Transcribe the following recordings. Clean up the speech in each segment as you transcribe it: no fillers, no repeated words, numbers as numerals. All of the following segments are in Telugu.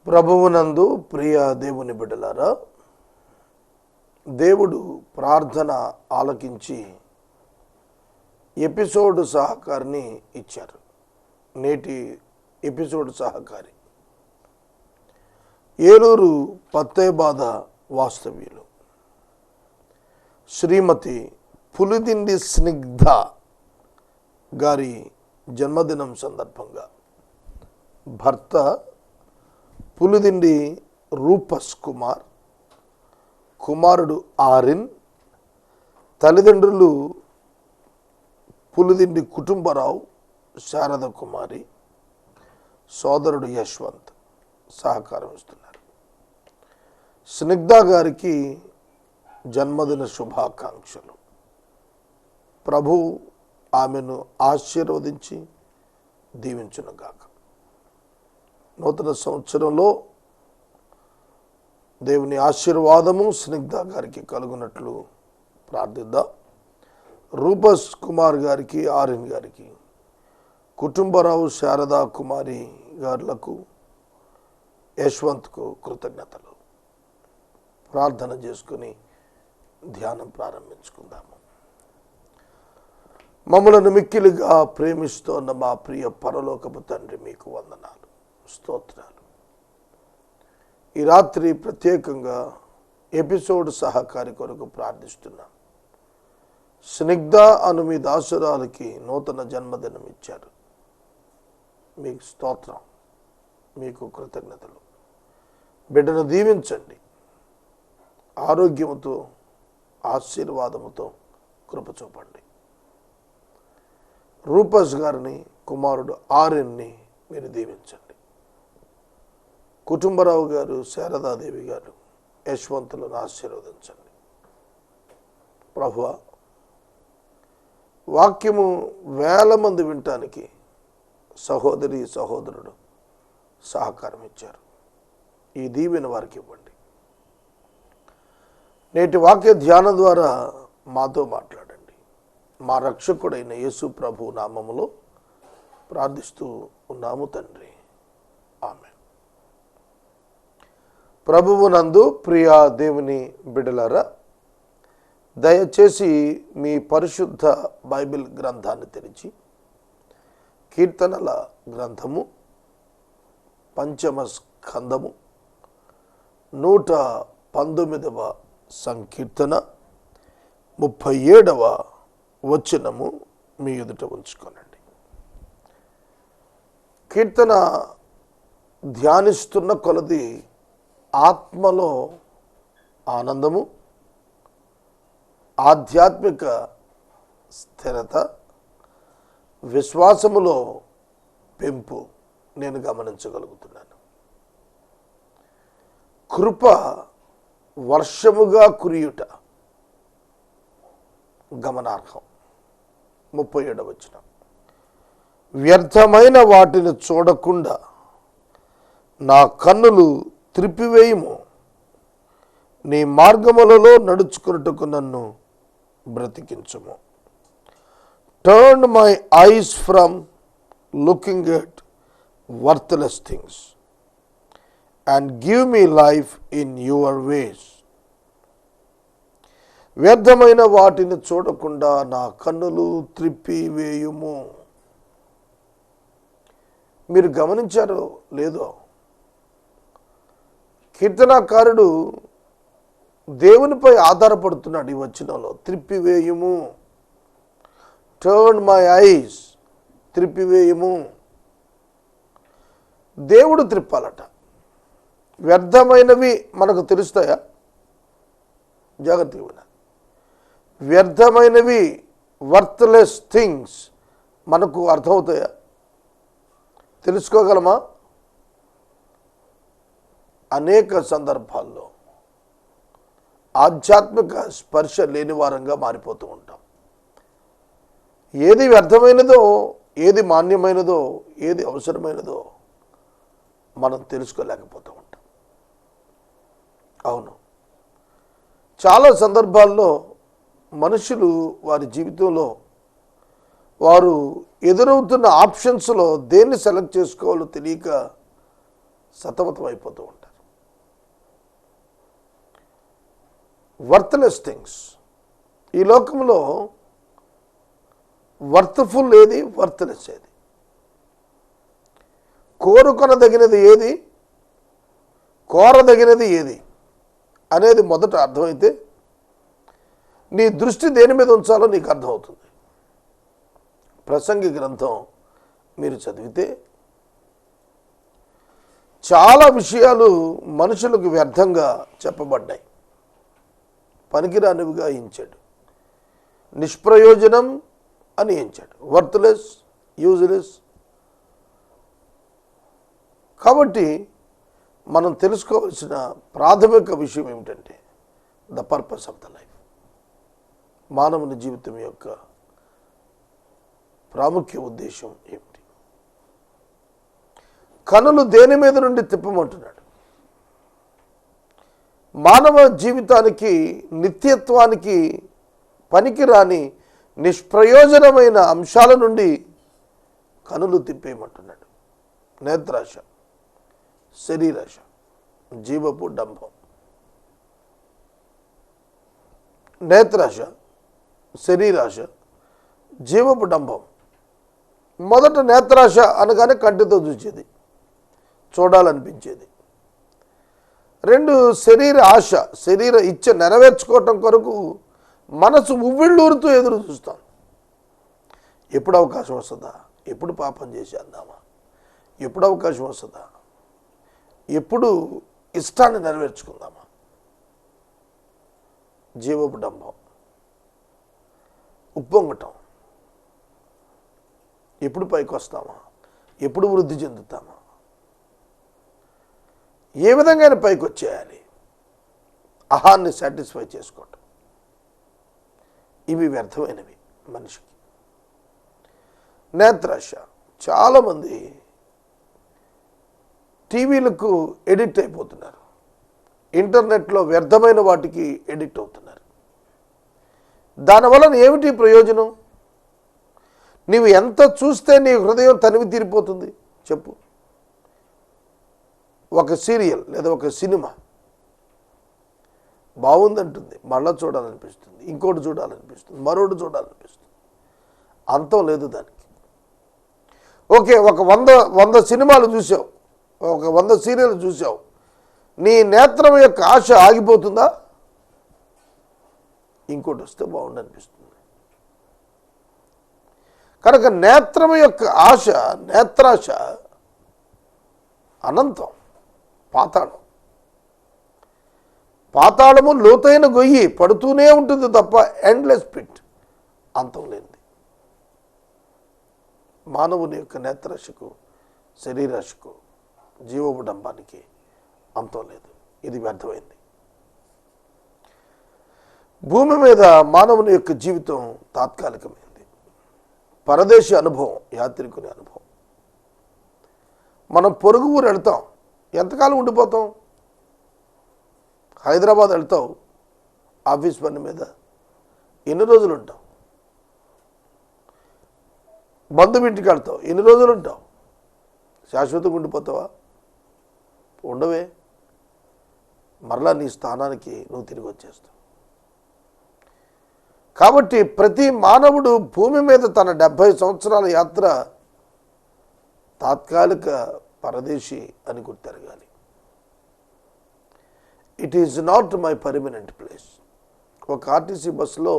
ప్రభువునందు ప్రియ దేవుని బిడ్డలారా, దేవుడు ప్రార్థన ఆలకించి ఎపిసోడ్ సహకారిని ఇచ్చారు. నేటి ఎపిసోడ్ సహకారి ఏలూరు పత్తేబాద వాస్తవ్యులు శ్రీమతి పులిదిండి స్నిగ్ధ గారి జన్మదినం సందర్భంగా భర్త పులిదిండి రూపస్ కుమార్, కుమారుడు ఆరిన్, తల్లిదండ్రులు పులిదిండి కుటుంబరావు, శారద కుమారి, సోదరుడు యశ్వంత్ సహకారం ఇస్తున్నారు. స్నిగ్ధ గారికి జన్మదిన శుభాకాంక్షలు. ప్రభు ఆమెను ఆశీర్వదించి దీవించునుగాక. నూతన సంవత్సరంలో దేవుని ఆశీర్వాదము స్నిగ్ధ గారికి కలుగునట్లు ప్రార్థిద్దాం. రూపస్ కుమార్ గారికి, ఆరిన్ గారికి, కుటుంబరావు, శారదా కుమారి గారులకు, యశ్వంత్కు కృతజ్ఞతలు. ప్రార్థన చేసుకుని ధ్యానం ప్రారంభించుకుందాము. మమ్మలను మిక్కిలిగా ప్రేమిస్తోన్న మా ప్రియ పరలోకపు తండ్రి, మీకు వందనాలు, స్తోత్రాలు. ఈ రాత్రి ప్రత్యేకంగా ఎపిసోడ్ సహకారి కొరకు ప్రార్థిస్తున్నాం. స్నిగ్ధ అను మీ దాసురాలకి నూతన జన్మదినం ఇచ్చారు. మీకు స్తోత్రం, మీకు కృతజ్ఞతలు. బిడ్డను దీవించండి, ఆరోగ్యముతో ఆశీర్వాదముతో కృప చూపండి. రూపస్ గారిని, కుమారుడు ఆర్యన్ని మీరు దీవించండి. కుటుంబరావు గారు, శారదాదేవి గారు, యశ్వంతులను ఆశీర్వదించండి. ప్రభువా, వాక్యము వేల మంది వినటానికి సహోదరి సహోదరుడు సహకారం ఇచ్చారు. ఈ దీవెన వారికి ఇవ్వండి. నేటి వాక్య ధ్యానం ద్వారా మాతో మాట్లాడండి. మా రక్షకుడైన యేసు ప్రభు నామములో ప్రార్థిస్తూ ఉన్నాము తండ్రి, ఆమేన్. ప్రభువునందు ప్రియ దేవుని బిడ్డలారా, దయచేసి మీ పరిశుద్ధ బైబిల్ గ్రంథాన్ని తెరిచి కీర్తనల గ్రంథము 5వ స్కంధము 119వ సంకీర్తన 37వ వచనము మీ ఎదుట ఉంచుకోనండి. కీర్తన ధ్యానిస్తున్న కొలది ఆత్మలో ఆనందము, ఆధ్యాత్మిక స్థిరత, విశ్వాసములో పెంపు నేను గమనించగలుగుతున్నాను. కృప వర్షముగా కురియుట గమనార్హం. 37వ వచనం, వ్యర్థమైన వాటిని చూడకుండా నా కన్నులు త్రిప్పివేయుము, నీ మార్గములలో నడుచుకున్నట్టుకు నన్ను బ్రతికించుము. Turn my eyes from looking at worthless things and give me life in your ways. వ్యర్థమైన వాటిని చూడకుండా నా కన్నులు త్రిప్పివేయుము. మీరు గమనించారో లేదో, కీర్తనాకారుడు దేవునిపై ఆధారపడుతున్నాడు. ఈ వచనంలో త్రిప్పివేయుము, టర్న్ మై ఐస్, త్రిప్పివేయుము. దేవుడు త్రిప్పాలట. వ్యర్థమైనవి మనకు తెలుస్తాయా? జాగ్రత్తగా వినాలి. వ్యర్థమైనవి, వర్త్లెస్ థింగ్స్ మనకు అర్థమవుతాయా? తెలుసుకోగలమా? అనేక సందర్భాల్లో ఆధ్యాత్మిక స్పర్శ లేని వారంగా మారిపోతూ ఉంటాం. ఏది వ్యర్థమైనదో, ఏది మాన్యమైనదో, ఏది అవసరమైనదో మనం తెలుసుకోలేకపోతూ ఉంటాం. అవును, చాలా సందర్భాల్లో మనుషులు వారి జీవితంలో వారు ఎదురవుతున్న ఆప్షన్స్లో దేన్ని సెలెక్ట్ చేసుకోవాలో తెలియక సతమతం అయిపోతూ ఉంటారు. Worthless things. ఈ లోకంలో వర్త్ఫుల్ ఏది, వర్త్లెస్ ఏది, కోరుకొనదగినది ఏది, కోరదగినది ఏది అనేది మొదట అర్థమైతే నీ దృష్టి దేని మీద ఉంచాలో నీకు అర్థమవుతుంది. ప్రసంగి గ్రంథం మీరు చదివితే చాలా విషయాలు మనుషులకు వ్యర్థంగా చెప్పబడ్డాయి, పనికిరానివిగా ఎంచాడు, నిష్ప్రయోజనం అని ఎంచాడు, వర్త్లెస్, యూజ్లెస్. కాబట్టి మనం తెలుసుకోవాల్సిన ప్రాథమిక విషయం ఏమిటంటే the purpose of the life. మానవుని జీవితం యొక్క ప్రాముఖ్య ఉద్దేశం ఏమిటి? కనులు దేని మీద నుండి తిప్పమంటున్నాడు? మానవ జీవితానికి, నిత్యత్వానికి పనికిరాని నిష్ప్రయోజనమైన అంశాల నుండి కనులు తిప్పేయమంటున్నాడు. నేత్రాశ, శరీరాశ, జీవపు డంభం. నేత్రాశ, శరీరాశ, జీవపు డంభం. మొదట నేత్రాశ అనగానే కంటితో చూసేది, చూడాలనిపించేది. రెండు, శరీర ఆశ, శరీర ఇచ్చ నెరవేర్చుకోవటం కొరకు మనసు ఉవ్విళ్ళూరుతూ ఎదురు చూస్తాం. ఎప్పుడు అవకాశం వస్తుందా, ఎప్పుడు పాపం చేసేద్దామా, ఎప్పుడు అవకాశం వస్తుందా, ఎప్పుడు ఇష్టాన్ని నెరవేర్చుకుందామా. జీవపు డంభం, ఉప్పొంగటం, ఎప్పుడు పైకి వస్తామా, ఎప్పుడు వృద్ధి చెందుతామా, ఏ విధంగా పైకి వచ్చేయాలి, అహాన్ని సాటిస్ఫై చేసుకోవటం. ఇవి వ్యర్థమైనవి మనిషికి. నేత్రాశ. చాలామంది టీవీలకు ఎడిక్ట్ అయిపోతున్నారు, ఇంటర్నెట్లో వ్యర్థమైన వాటికి ఎడిక్ట్ అవుతున్నారు. దానివలన ఏమిటి ప్రయోజనం? నీవు ఎంత చూస్తే నీ హృదయం తనివి తీరిపోతుంది చెప్పు. ఒక సీరియల్ లేదా ఒక సినిమా బాగుందంటుంది, మళ్ళా చూడాలనిపిస్తుంది, ఇంకోటి చూడాలనిపిస్తుంది, మరోటి చూడాలనిపిస్తుంది. అంతం లేదు దానికి. ఓకే, ఒక 100 సినిమాలు చూసావు, ఒక 100 సీరియల్ చూసావు, నీ నేత్రం యొక్క ఆశ ఆగిపోతుందా? ఇంకోటి వస్తే బాగుండనిపిస్తుంది. కనుక నేత్రం యొక్క ఆశ, నేత్రాశ అనంతం, పాతాళం. పాతాళము లోతైన గొయ్యి, పడుతూనే ఉంటుంది తప్ప ఎండ్లెస్ పిట్, అంతం లేనిది. మానవుని యొక్క నేత్రాశకు, శరీరాశకు, జీవపు డంబానికి అంతం లేదు. ఇది వ్యర్థమైంది. భూమి మీద మానవుని యొక్క జీవితం తాత్కాలికమైంది. పరదేశీ అనుభవం, యాత్రికుని అనుభవం. మనం పొరుగు ఊరు వెళ్తాం, ఎంతకాలం ఉండిపోతాం? హైదరాబాద్ వెళ్తావు ఆఫీస్ పని మీద, ఎన్ని రోజులు ఉంటావు? బంధువింటికి వెళ్తావు, ఎన్ని రోజులు ఉంటావు? శాశ్వతంగా ఉండిపోతావా? ఉండవే. మరలా నీ స్థానానికి నువ్వు తిరిగి వచ్చేస్తావు. కాబట్టి ప్రతి మానవుడు భూమి మీద తన 70 సంవత్సరాల యాత్ర తాత్కాలిక పరదేశీ అని గుర్తెరగాలి. It is not my permanent place. ఒక ఆర్టీసీ బస్సులో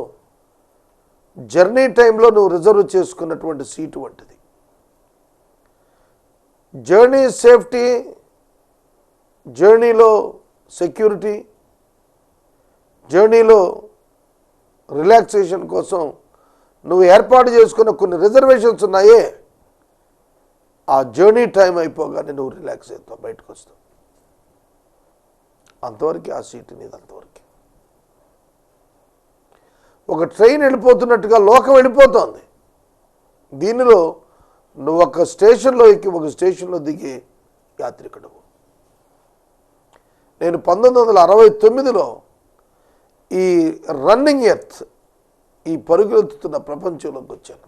జర్నీ టైంలో నువ్వు రిజర్వ్ చేసుకున్నటువంటి సీటు వంటిది. జర్నీ సేఫ్టీ, జర్నీలో సెక్యూరిటీ, జర్నీలో రిలాక్సేషన్ కోసం నువ్వు ఏర్పాటు చేసుకున్న కొన్ని రిజర్వేషన్స్ ఉన్నాయే, ఆ జర్నీ టైం అయిపోగానే నువ్వు రిలాక్స్ అవుతావు, బయటకు వస్తావు. అంతవరకు ఆ సీటు నీది, అంతవరకు. ఒక ట్రైన్ వెళ్ళిపోతున్నట్టుగా లోకం వెళ్ళిపోతుంది. దీనిలో నువ్వు ఒక స్టేషన్లో ఎక్కి ఒక స్టేషన్లో దిగే యాత్రికుడు. నేను 1969లో ఈ రన్నింగ్ ఎర్త్, ఈ పరుగులెత్తుతున్న ప్రపంచంలోకి వచ్చాను.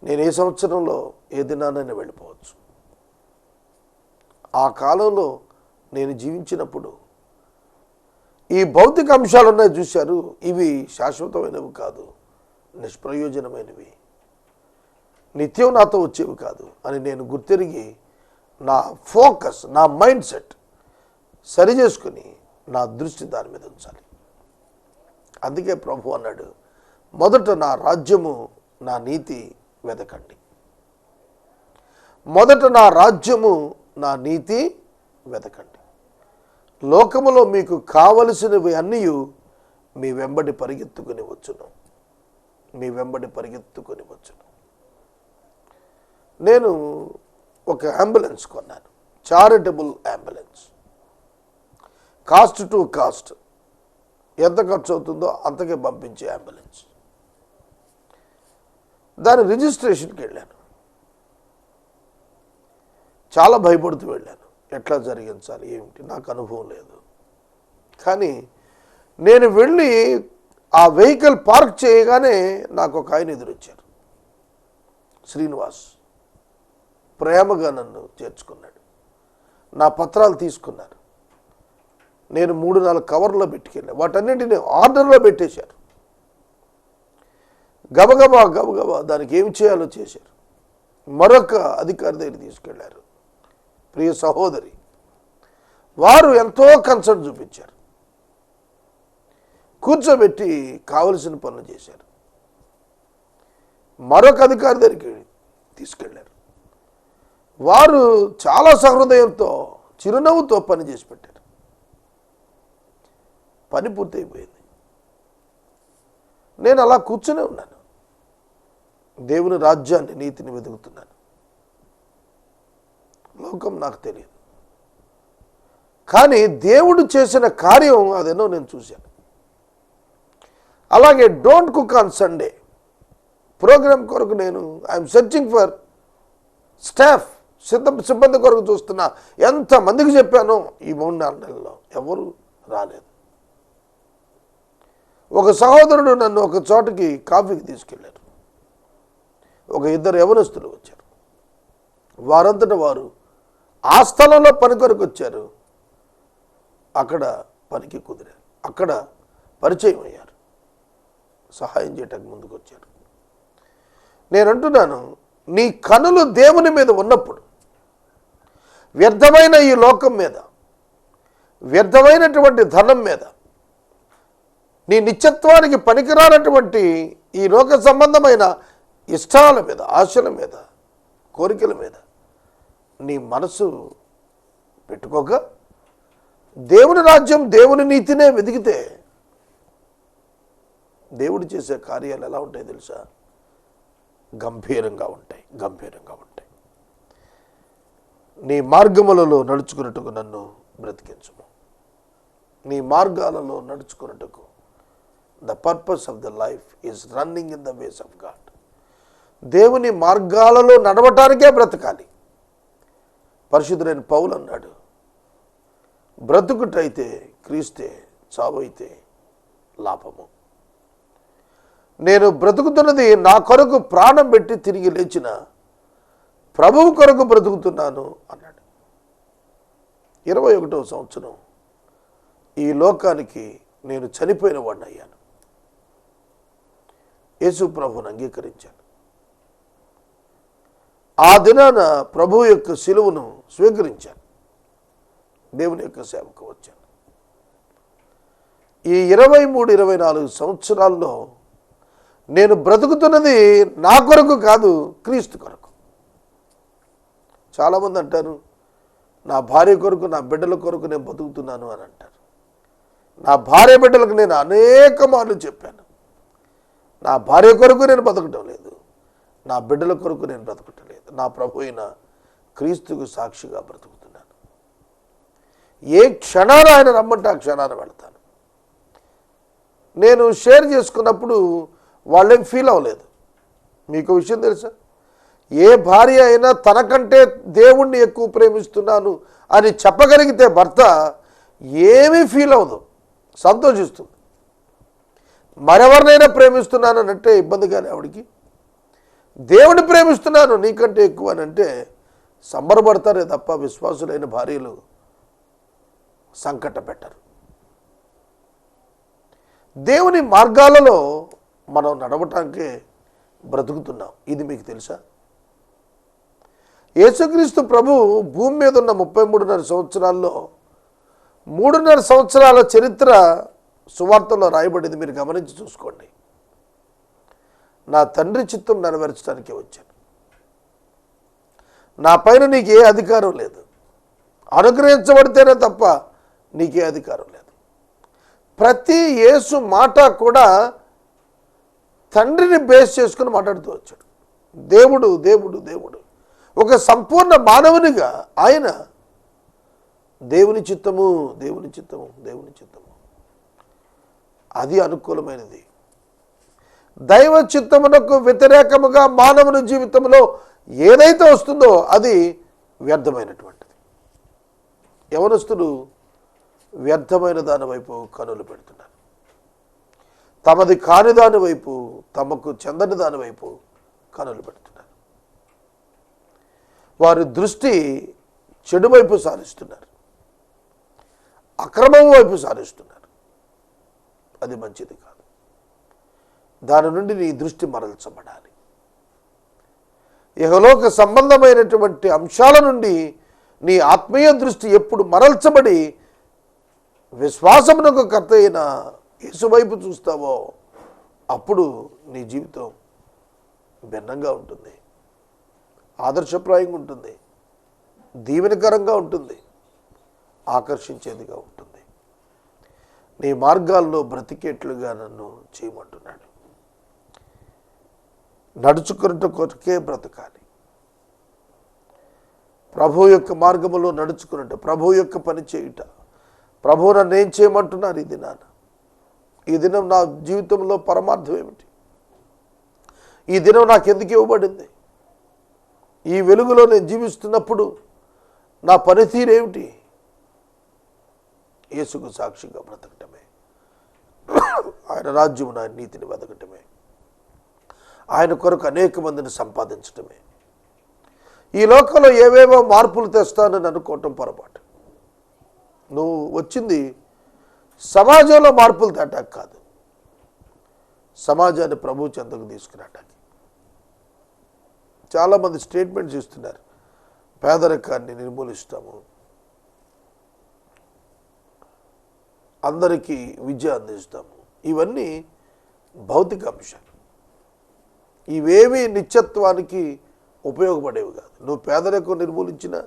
నేను ఏ సంవత్సరంలో ఏ దినానైనా వెళ్ళిపోవచ్చు. ఆ కాలంలో నేను జీవించినప్పుడు ఈ భౌతిక అంశాలు ఉన్నాయి చూశారు, ఇవి శాశ్వతమైనవి కాదు, నిష్ప్రయోజనమైనవి, నిత్యం నాతో వచ్చేవి కాదు అని నేను గుర్తెరిగి నా ఫోకస్, నా మైండ్ సెట్ సరి చేసుకుని నా దృష్టి దాని మీద ఉంచాలి. అందుకే ప్రభు అన్నాడు, మొదట నా రాజ్యము నా నీతి వెదకండి. మొదట నా రాజ్యము నా నీతి వెదకండి. లోకములో మీకు కావలసినవి అన్నీ మీ వెంబడి పరిగెత్తుకొని వచ్చును, మీ వెంబడి పరిగెత్తుకొని వచ్చును. నేను ఒక అంబులెన్స్ కొన్నాను, charitable ambulance. Cost to cost ఎంత ఖర్చు అవుతుందో అంతకే పంపించే అంబులెన్స్. దాని రిజిస్ట్రేషన్కి వెళ్ళాను. చాలా భయపడుతూ వెళ్ళాను, ఎట్లా జరిగించాలి ఏమిటి, నాకు అనుభవం లేదు. కానీ నేను వెళ్ళి ఆ వెహికల్ పార్క్ చేయగానే నాకు ఒక ఆయన ఎదురొచ్చారు. శ్రీనివాస్ ప్రేమగా నన్ను చేర్చుకున్నాడు. నా పత్రాలు తీసుకున్నారు. నేను 3-4 కవర్లో పెట్టుకెళ్ళాను. వాటన్నింటినీ ఆర్డర్లో పెట్టేశారు. గబగబా దానికి ఏం చేయాలో చేశారు. మరొక అధికారి దగ్గర తీసుకెళ్లారు, ప్రియ సహోదరి. వారు ఎంతో కన్సర్న్ చూపించారు, కూర్చోబెట్టి కావలసిన పనులు చేశారు. మరొక అధికారి దగ్గరికి తీసుకెళ్లారు. వారు చాలా సహృదయంతో, చిరునవ్వుతో పని చేసి పెట్టారు. పని పూర్తయిపోయింది. నేను అలా కూర్చునే ఉన్నాను, దేవుని రాజ్యాన్ని, నీతిని వెతుకుతున్నాను. లోకం నాకు తెలియదు, కానీ దేవుడు చేసిన కార్యం అదేనో నేను చూశాను. అలాగే don't cook on Sunday programme కొరకు నేను ఐఎమ్ సెర్చింగ్ ఫర్ స్టాఫ్, సిబ్బంది కొరకు చూస్తున్నా. ఎంతమందికి చెప్పానో ఈ 3-4 నెలల్లో ఎవరు రాలేదు. ఒక సహోదరుడు నన్ను ఒక చోటకి కాఫీకి తీసుకెళ్లారు. ఒక 2 యవనస్తులు వచ్చారు. వారంతటా వారు ఆ స్థలంలో పని కొరకు వచ్చారు. అక్కడ పనికి కుదిరారు, అక్కడ పరిచయం అయ్యారు, సహాయం చేయటానికి ముందుకు వచ్చారు. నేను అంటున్నాను, నీ కనులు దేవుని మీద ఉన్నప్పుడు వ్యర్థమైన ఈ లోకం మీద, వ్యర్థమైనటువంటి ధనం మీద, నీ నిత్యత్వానికి పనికిరానటువంటి ఈ లోక సంబంధమైన ఇష్టాల మీద, ఆశల మీద, కోరికల మీద నీ మనసు పెట్టుకోక దేవుని రాజ్యం, దేవుని నీతినే వెతికితే దేవుడు చేసే కార్యాలు ఎలా ఉంటాయి తెలుసా? గంభీరంగా ఉంటాయి, గంభీరంగా ఉంటాయి. నీ మార్గములలో నడుచుకున్నట్టుకు నన్ను బ్రతికించుము. నీ మార్గాలలో నడుచుకున్నట్టుకు, the purpose of the life is running in the ways of God. దేవుని మార్గాలలో నడవటానికే బ్రతకాలి. పరిశుద్ధుడైన పౌలు అన్నాడు, బ్రతుకుటైతే క్రీస్తే, చావైతే లాభము. నేను బ్రతుకుతున్నది నా కొరకు ప్రాణం పెట్టి తిరిగి లేచిన ప్రభువు కొరకు బ్రతుకుతున్నాను అన్నాడు. 21వ సంవత్సరం ఈ లోకానికి నేను చనిపోయిన వాడిని అయ్యాను. యేసు ప్రభువును అంగీకరించాను. ఆ దినాన ప్రభువు యొక్క శిలువను స్వీకరించాను. దేవుని యొక్క సేవకు వచ్చాను. ఈ 23-24 సంవత్సరాల్లో నేను బ్రతుకుతున్నది నా కొరకు కాదు, క్రీస్తు కొరకు. చాలామంది అంటారు, నా భార్య కొరకు, నా బిడ్డల కొరకు నేను బతుకుతున్నాను అని అంటారు. నా భార్య బిడ్డలకు నేను అనేక మార్లు చెప్పాను, నా భార్య కొరకు నేను బతకటం లేదు, నా బిడ్డల కొరకు నేను బ్రతకటం లేదు, నా ప్రభు అయిన క్రీస్తుకు సాక్షిగా బ్రతుకుతున్నాను. ఏ క్షణాన ఆయన రమ్మంటే ఆ క్షణాన వెళ్తాను. నేను షేర్ చేసుకున్నప్పుడు వాళ్ళేం ఫీల్ అవ్వలేదు. మీకు విషయం తెలుసా? ఏ భార్య అయినా తనకంటే దేవుణ్ణి ఎక్కువ ప్రేమిస్తున్నాను అని చెప్పగలిగితే భర్త ఏమీ ఫీల్ అవ్వదు, సంతోషిస్తుంది. మరెవరినైనా ప్రేమిస్తున్నాను అంటే ఇబ్బంది కానీ ఆవిడికి, దేవుని ప్రేమిస్తున్నాను నీకంటే ఎక్కువ అని అంటే సంబరపడతారే తప్ప విశ్వాసులైన భార్యలు సంకట పెట్టరు. దేవుని మార్గాలలో మనం నడవటానికే బ్రతుకుతున్నాం. ఇది మీకు తెలుసా? యేసుక్రీస్తు ప్రభు భూమి మీద ఉన్న 33.5 సంవత్సరాల్లో 3.5 సంవత్సరాల చరిత్ర సువార్తలో రాయబడింది. మీరు గమనించి చూసుకోండి. నా తండ్రి చిత్తం నెరవేర్చడానికే వచ్చాను, నా పైన నీకే అధికారం లేదు, అనుగ్రహించబడితేనే తప్ప నీకే అధికారం లేదు. ప్రతి యేసు మాట కూడా తండ్రిని బేస్ చేసుకుని మాట్లాడుతూ వచ్చాడు. దేవుడు దేవుడు దేవుడు. ఒక సంపూర్ణ మానవునిగా ఆయన దేవుని చిత్తము దేవుని చిత్తము దేవుని చిత్తము, అది అనుకూలమైనది. దైవ చిత్తమునకు వ్యతిరేకముగా మానవుని జీవితంలో ఏదైతే వస్తుందో అది వ్యర్థమైనటువంటిది. యవనస్తులు వ్యర్థమైన దాని వైపు కనులు పెడుతున్నారు. తమది కాని దాని వైపు, తమకు చెందని దాని వైపు కనులు పెడుతున్నారు. వారి దృష్టి చెడు వైపు సారిస్తున్నారు, అక్రమం వైపు సారిస్తున్నారు. అది మంచిది కాదు. దాని నుండి నీ దృష్టి మరల్చబడాలి. ఇహలోక సంబంధమైనటువంటి అంశాల నుండి నీ ఆత్మీయ దృష్టి ఎప్పుడు మరల్చబడి విశ్వాసమునకు కర్త అయిన యేసు వైపు చూస్తావో అప్పుడు నీ జీవితం భిన్నంగా ఉంటుంది, ఆదర్శప్రాయంగా ఉంటుంది, దీవెనకరంగా ఉంటుంది, ఆకర్షించేదిగా ఉంటుంది. నీ మార్గాల్లో బ్రతికేట్లుగా నన్ను చేయమంటున్నాడు. నడుచుకున్నట కొరకే బ్రతకాలి. ప్రభు యొక్క మార్గములో నడుచుకున్నట్ట, ప్రభు యొక్క పని చేయుట, ప్రభు నన్ను ఏం చేయమంటున్నారు ఈ దినాన? ఈ దినం నా జీవితంలో పరమార్థం ఏమిటి? ఈ దినం నాకు ఎందుకు ఇవ్వబడింది? ఈ వెలుగులో నేను జీవిస్తున్నప్పుడు నా పనితీరు ఏమిటి? యేసుకు సాక్షిగా బ్రతకటమే, ఆయన రాజ్యమును ఆయన నీతిని వెతకటమే, ఆయన కొరకు అనేక మందిని సంపాదించటమే. ఈ లోకంలో ఏవేవో మార్పులు తెస్తానని అనుకోవటం పొరపాటు. నువ్వు వచ్చింది సమాజంలో మార్పులు తేటానికి కాదు, సమాజాన్ని ప్రభు చెంతకు తీసుకురావటానికి. చాలామంది స్టేట్మెంట్స్ ఇస్తున్నారు, పేదరికాన్ని నిర్మూలిస్తాము, అందరికీ విద్య అందిస్తాము. ఇవన్నీ భౌతిక అంశాలు. ఇవేమీ నిత్యత్వానికి ఉపయోగపడేవి కాదు. నువ్వు పేదరికం నిర్మూలించినా,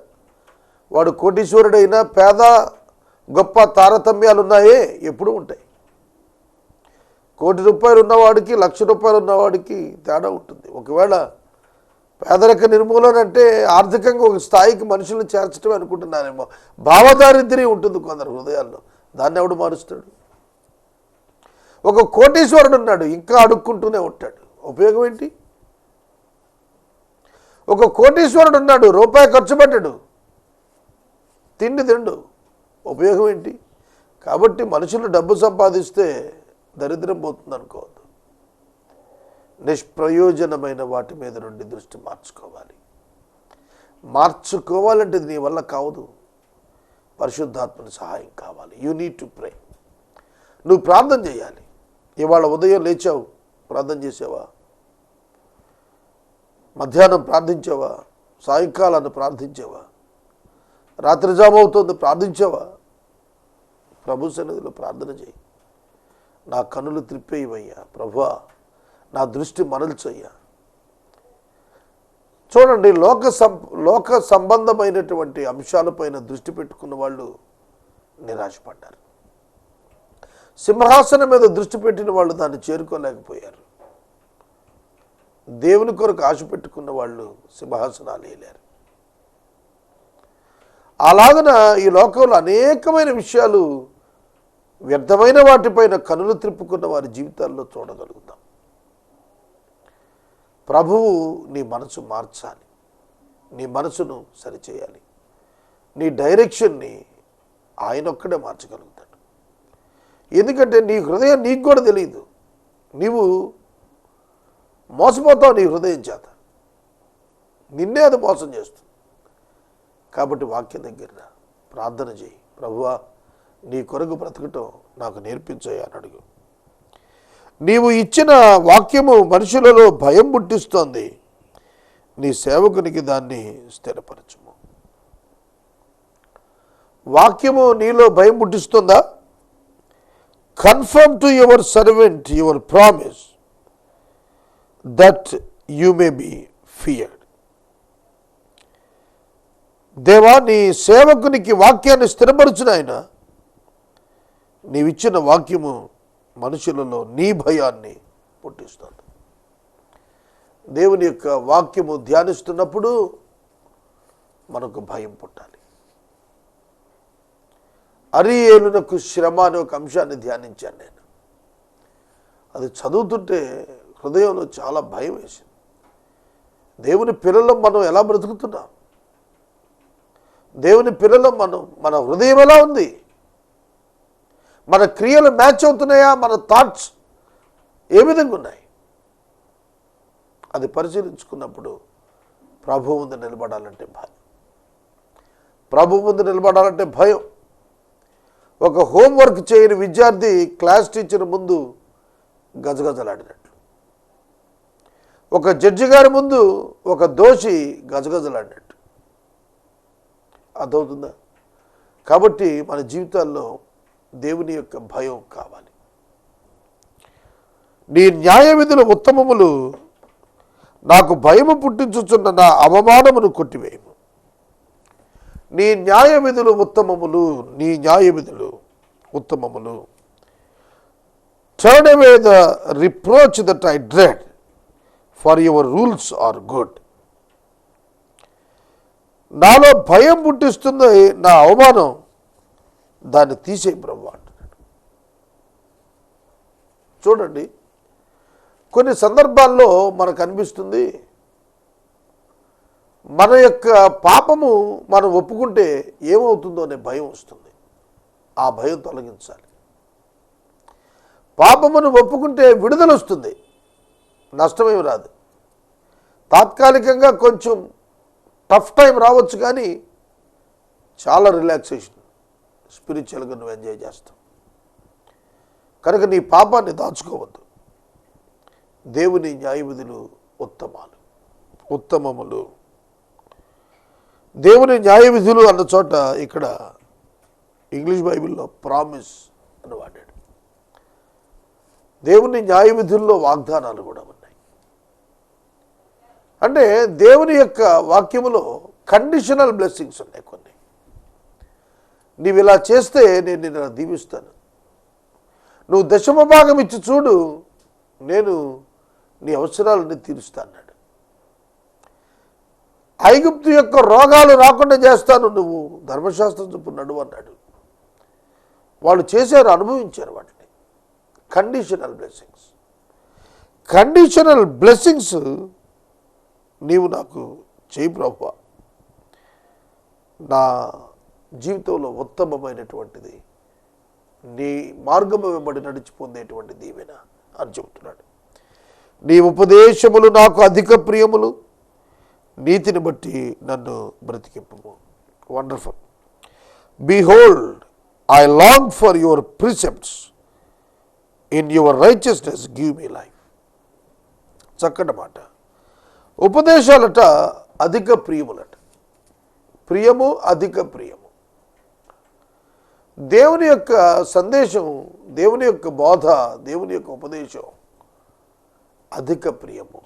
వాడు కోటీశ్వరుడైనా పేద గొప్ప తారతమ్యాలు ఉన్నాయే, ఎప్పుడూ ఉంటాయి. ₹1,00,00,000 ఉన్నవాడికి ₹1,00,000 ఉన్నవాడికి తేడా ఉంటుంది. ఒకవేళ పేదరిక నిర్మూలన అంటే ఆర్థికంగా ఒక స్థాయికి మనుషులను చేర్చడమే అనుకుంటున్నారేమో. భావదారిద్ర్యం ఉంటుంది కొందరు హృదయాల్లో, దాన్ని ఎవడు మారుస్తాడు? ఒక కోటీశ్వరుడు ఉన్నాడు, ఇంకా అడుక్కుంటూనే ఉంటాడు, ఉపయోగం ఏంటి? ఒక కోటీశ్వరుడు ఉన్నాడు, రూపాయి ఖర్చు పెట్టాడు, తిండి తిండు, ఉపయోగం ఏంటి? కాబట్టి మనుషులు డబ్బు సంపాదిస్తే దరిద్రం పోతుంది అనుకోవద్దు. నిష్ప్రయోజనమైన వాటి మీద నుండి దృష్టి మార్చుకోవాలంటే నీ వల్ల కావదు, పరిశుద్ధాత్మని సహాయం కావాలి. You need to pray. నువ్వు ప్రార్థన చేయాలి. ఇవాళ ఉదయం లేచావు, ప్రార్థన చేసావా? మధ్యాహ్నం ప్రార్థించావా? సాయంకాలాన్ని ప్రార్థించావా? రాత్రి జామవుతుంది, ప్రార్థించావా? ప్రభు సన్నిధిలో ప్రార్థన చేయి. నా కన్నులు త్రిప్పేయవయ్యా ప్రభువా, నా దృష్టి మరల్చయ్యా. చూడండి, లోక సంబంధమైనటువంటి అంశాలపైన దృష్టి పెట్టుకున్న వాళ్ళు నిరాశపడ్డారు. సింహాసనం మీద దృష్టి పెట్టిన వాళ్ళు దాన్ని చేరుకోలేకపోయారు. దేవుని కొరకు ఆశ పెట్టుకున్న వాళ్ళు సింహాసనాలు వేయలేరు. అలాగన ఈ లోకంలో అనేకమైన విషయాలు, వ్యర్థమైన వాటిపైన కనులు త్రిప్పుకున్న వారి జీవితాల్లో చూడగలుగుతాం. ప్రభువు నీ మనసు మార్చాలి, నీ మనసును సరిచేయాలి. నీ డైరెక్షన్ని ఆయన ఒక్కడే మార్చగలుగుతాడు. ఎందుకంటే నీ హృదయం నీకు కూడా తెలియదు. నీవు మోసపోతావు నీ హృదయం చేత, నిన్నే అది మోసం చేస్తుంది. కాబట్టి వాక్యం దగ్గర ప్రార్థన చేయి, ప్రభువా నీ కొరకు బ్రతకటం నాకు నేర్పించయ్యా అని అడుగు. నీవు ఇచ్చిన వాక్యము మనుషులలో భయం పుట్టిస్తోంది, నీ సేవకునికి దాన్ని స్థిరపరచుము. వాక్యము నీలో భయం పుట్టిస్తుందా? Confirm to your servant your promise that you may be feared. దేవా నీ సేవకునికి వాక్యాన్ని స్థిరపరచును. ఆయన నీవిచ్చిన వాక్యము మనుషులలో నీ భయాన్ని పుట్టిస్తుంది. దేవుని యొక్క వాక్యము ధ్యానిస్తున్నప్పుడు మనకు భయం పుట్టాలి. అరియేలునకు శ్రమ అనే ఒక అంశాన్ని ధ్యానించాను నేను. అది చదువుతుంటే హృదయంలో చాలా భయం వేసింది. దేవుని పిల్లలం మనం ఎలా బ్రతుకుతున్నాం? దేవుని పిల్లలం మన హృదయం ఎలా ఉంది? మన క్రియలు మ్యాచ్ అవుతున్నాయా? మన థాట్స్ ఏ విధంగా ఉన్నాయి? అది పరిశీలించుకున్నప్పుడు ప్రభు ముందు నిలబడాలంటే భయం. ప్రభు ముందు నిలబడాలంటే భయం. ఒక హోంవర్క్ చేయని విద్యార్థి క్లాస్ టీచర్ ముందు గజగజలాడినట్లు, ఒక జడ్జి గారి ముందు ఒక దోషి గజగజలాడినట్టు అర్థమవుతుందా? కాబట్టి మన జీవితాల్లో దేవుని యొక్క భయం కావాలి. నీ న్యాయ విధుల ఉత్తమములు, నాకు భయము పుట్టించుచున్న నా అవమానమును కొట్టివేయము. నీ న్యాయ విధులు ఉత్తమములు, నీ న్యాయ విధులు ఉత్తమములు. Turn away the reproach that I dread, for your rules are good. నాలో భయం పుట్టిస్తుంది నా అవమానం, దాన్ని తీసే బ్రహ్మ అంటున్నాడు. చూడండి, కొన్ని సందర్భాల్లో మనకు అనిపిస్తుంది మన యొక్క పాపము మనం ఒప్పుకుంటే ఏమవుతుందో అనే భయం వస్తుంది. ఆ భయం తొలగించాలి. పాపమును ఒప్పుకుంటే విడుదల వస్తుంది, నష్టమేమి రాదు. తాత్కాలికంగా కొంచెం టఫ్ టైం రావచ్చు, కానీ చాలా రిలాక్సేషన్ స్పిరిచువల్గా నువ్వు ఎంజాయ్ చేస్తావు. కనుక నీ పాపాన్ని దాచుకోవద్దు. దేవుని న్యాయ విధులు ఉత్తమములు. దేవుని న్యాయ విధులు అన్న చోట ఇక్కడ ఇంగ్లీష్ బైబిల్లో ప్రామిస్ అని వాడాడు. దేవుని న్యాయ విధుల్లో వాగ్దానాలు కూడా ఉన్నాయి. అంటే దేవుని యొక్క వాక్యములో కండిషనల్ బ్లెస్సింగ్స్ ఉన్నాయి. కొన్ని నీవు ఇలా చేస్తే నేను నిన్ను దీవిస్తాను, నువ్వు దశమ భాగం ఇచ్చి చూడు, నేను నీ అవసరాలన్నీ తీరుస్తా అన్నాడు. ఐగుప్తు యొక్క రోగాలు రాకుండా చేస్తాను, నువ్వు ధర్మశాస్త్రం చొప్పున నడువు అన్నాడు. వాళ్ళు చేశారు, అనుభవించారు వాటిని. Conditional blessings. కండిషనల్ బ్లెస్సింగ్స్ నీవు నాకు చేయి ప్రభువా. నా జీవితంలో ఉత్తమమైనటువంటిది నీ మార్గము వెంబడి నడిచి పొందేటువంటి దీవెన అని చెబుతున్నాడు. నీ ఉపదేశములు నాకు అధిక ప్రియములు, నీతిని బట్టి నన్ను బ్రతికింపుము. Wonderful. Behold I long for your precepts, in your righteousness give me life. చక్కటి మాట. ఉపదేశాలట అధిక ప్రియములట. ప్రియము, అధిక ప్రియము. దేవుని యొక్క సందేశం, దేవుని యొక్క బోధ, దేవుని యొక్క ఉపదేశం అధిక ప్రియము.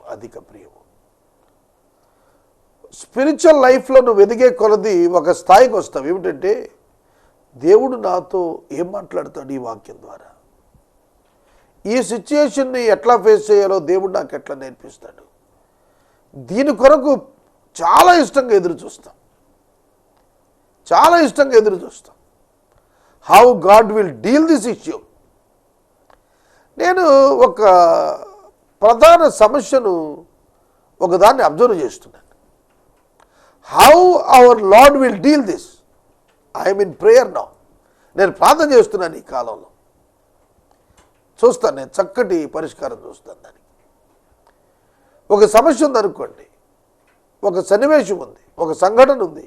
స్పిరిచువల్ లైఫ్లో నువ్వు ఎదిగే కొలది ఒక స్థాయికి వస్తావు. ఏమిటంటే దేవుడు నాతో ఏం మాట్లాడతాడు ఈ వాక్యం ద్వారా, ఈ సిచ్యుయేషన్ని ఎట్లా ఫేస్ చేయాలో దేవుడు నాకు ఎట్లా నేర్పిస్తాడు, దీని కొరకు చాలా ఇష్టంగా ఎదురు చూస్తాం. How God will deal this issue. నేను ఒక ప్రధాన సమస్యను ఒకదాన్ని అబ్జర్వ్ చేస్తున్నాను. How our Lord will deal this. I'm in prayer now. నేను ప్రార్థన చేస్తున్నాను ఈ కాలంలో. చూస్తాను, నేను చక్కటి పరిష్కారం చూస్తాను దానికి. ఒక సమస్య ఉందనుకోండి, ఒక సన్నివేశం ఉంది, ఒక సంఘటన ఉంది,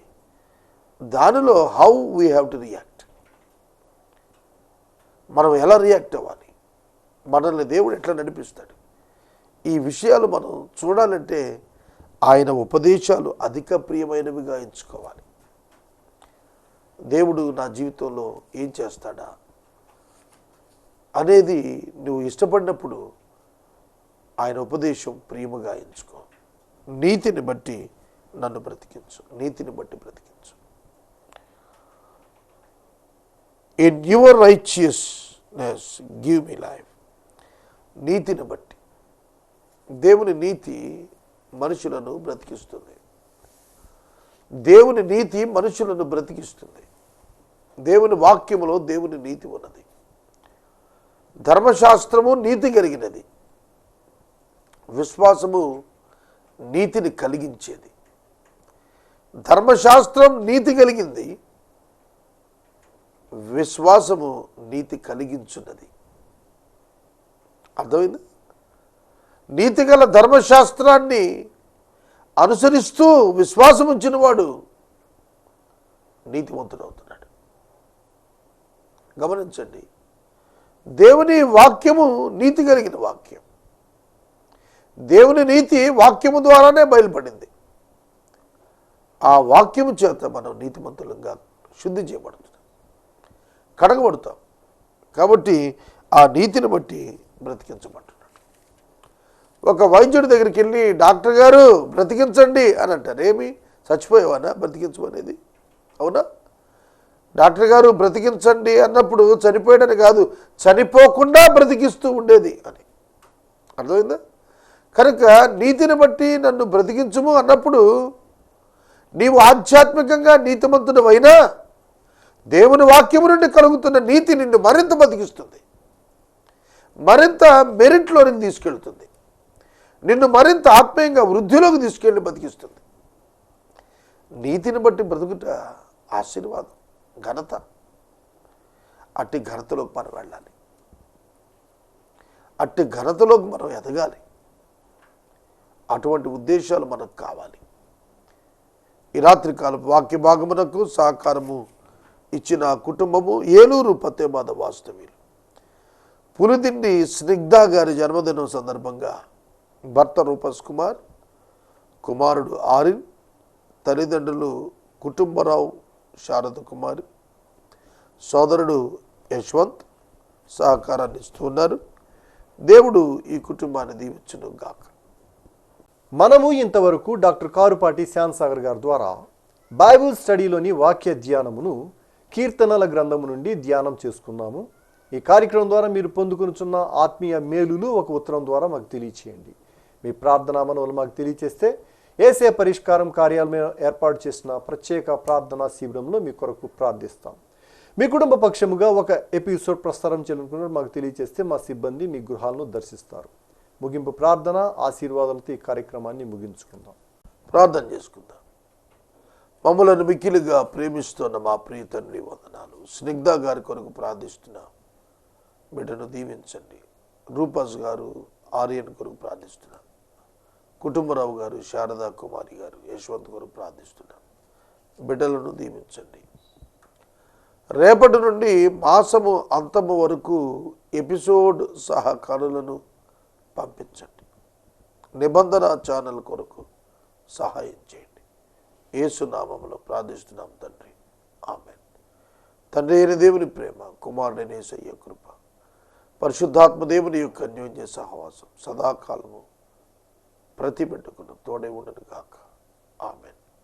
దానిలో how we have to react, మనం ఎలా రియాక్ట్ అవ్వాలి, మనల్ని దేవుడు ఎట్లా నడిపిస్తాడు, ఈ విషయాలు మనం చూడాలంటే ఆయన ఉపదేశాలు అధిక ప్రియమైనవిగా ఎంచుకోవాలి. దేవుడు నా జీవితంలో ఏం చేస్తాడా అనేది నువ్వు ఇష్టపడినప్పుడు ఆయన ఉపదేశం ప్రియముగా ఎంచుకో. నీతిని బట్టి నన్ను బ్రతికించు, నీతిని బట్టి బ్రతికించు. In your righteousness give me life. నీతిని బట్టి, దేవుని నీతి మనుషులను బ్రతికిస్తుంది. దేవుని నీతి మనుషులను బ్రతికిస్తుంది. దేవుని వాక్యములో దేవుని నీతి ఉన్నది. ధర్మశాస్త్రము నీతి కలిగినది, విశ్వాసము నీతిని కలిగించేది. ధర్మశాస్త్రం నీతి కలిగింది, విశ్వాసము నీతి కలిగించున్నది. అర్థమైంది? నీతి గల ధర్మశాస్త్రాన్ని అనుసరిస్తూ విశ్వాసం ఉంచిన వాడు నీతివంతుడవుతున్నాడు. గమనించండి, దేవుని వాక్యము నీతి కలిగిన వాక్యం. దేవుని నీతి వాక్యము ద్వారానే బయలుపడింది. ఆ వాక్యము చేత మనం నీతిమంతులంగా శుద్ధి చేయబడుతున్నాం, కడగబడతాం. కాబట్టి ఆ నీతిని బట్టి బ్రతికించబడుతున్నాడు. ఒక వైద్యుడి దగ్గరికి వెళ్ళి డాక్టర్ గారు బ్రతికించండి అని అంటారు. ఏమి చచ్చిపోయేవానా బ్రతికించమనేది? అవునా? డాక్టర్ గారు బ్రతికించండి అన్నప్పుడు చనిపోయాడని కాదు, చనిపోకుండా బ్రతికిస్తూ ఉండేది అని. అర్థమైందా? కనుక నీతిని బట్టి నన్ను బ్రతికించుము అన్నప్పుడు నీవు ఆధ్యాత్మికంగా నీతిమంతుడు అయినా దేవుని వాక్యము నుండి కలుగుతున్న నీతి నిన్ను మరింత బతికిస్తుంది, మరింత మెరిట్లోనికి తీసుకెళ్తుంది, నిన్ను మరింత ఆత్మీయంగా వృద్ధిలోకి తీసుకెళ్ళి బతికిస్తుంది. నీతిని బట్టి బ్రతుకుట ఆశీర్వాదం, ఘనత. అట్టి ఘనతలోకి మనం వెళ్ళాలి, అట్టి ఘనతలోకి మనం ఎదగాలి. అటువంటి ఉద్దేశాలు మనకు కావాలి. ఈ రాత్రికాలపు వాక్య భాగమునకు సహకారము ఇచ్చిన కుటుంబము ఏలూరు పత్తేమాద వాస్తవ్యులు. పులిదిండి స్నిగ్ధ గారి జన్మదినం సందర్భంగా భర్త రూపస్ కుమార్, కుమారుడు ఆరిన్, తల్లిదండ్రులు కుటుంబరావు శారద కుమారి, సోదరుడు యశ్వంత్ సహకారాన్ని ఇస్తున్నారు. దేవుడు ఈ కుటుంబాన్ని దీవించును గాక. మనము ఇంతవరకు డాక్టర్ కారుపాటి శ్యామ్సాగర్ గారి ద్వారా బైబిల్ స్టడీలోని వాక్య ధ్యానమును కీర్తనల గ్రంథము నుండి ధ్యానం చేసుకున్నాము. ఈ కార్యక్రమం ద్వారా మీరు పొందుకొనుచున్న ఆత్మీయ మేలులు ఒక ఉత్తరం ద్వారా మాకు తెలియచేయండి. మీ ప్రార్థనా మనవులు మాకు తెలియచేస్తే ఏసే పరిష్కారం కార్యాలయం ఏర్పాటు చేసిన ప్రత్యేక ప్రార్థనా శిబిరంలో మీ కొరకు ప్రార్థిస్తాం. మీ కుటుంబ పక్షముగా ఒక ఎపిసోడ్ ప్రసారం చేయాలనుకున్నారు మాకు తెలియచేస్తే మా సిబ్బంది మీ గృహాలను దర్శిస్తారు. ముగింపు ప్రార్థన ఆశీర్వాదాలతో ఈ కార్యక్రమాన్ని ముగించుకుందాం. ప్రార్థన చేసుకుందాం. మమ్మలను మిక్కిలిగా ప్రేమిస్తున్న మా ప్రియ తండ్రి వందనాలు. స్నిగ్ధ గారి కొరకు ప్రార్థిస్తున్నాం, బిడ్డను దీవించండి. రూపస్ గారు ఆర్యన్ కొరకు ప్రార్థిస్తున్నాం. కుటుంబరావు గారు, శారదా కుమారి గారు, యశ్వంత్ కొరకు ప్రార్థిస్తున్నాం. బిడ్డలను దీవించండి. రేపటి నుండి మాసము అంతము వరకు ఎపిసోడ్ సహకారులను పంపించండి. నిబంధన ఛానల్ కొరకు సహాయం చేయండి. యేసు నామములో ప్రార్థిస్తున్నాం తండ్రి, ఆమేన్. తండ్రి అయిన దేవుని ప్రేమ, కుమారుడైన యేసయ్య కృప, పరిశుద్ధాత్మ దేవుని యొక్క అన్యోన్య సహవాసం సదాకాలము ప్రతి బిడ్డకును తోడై ఉండను గాక.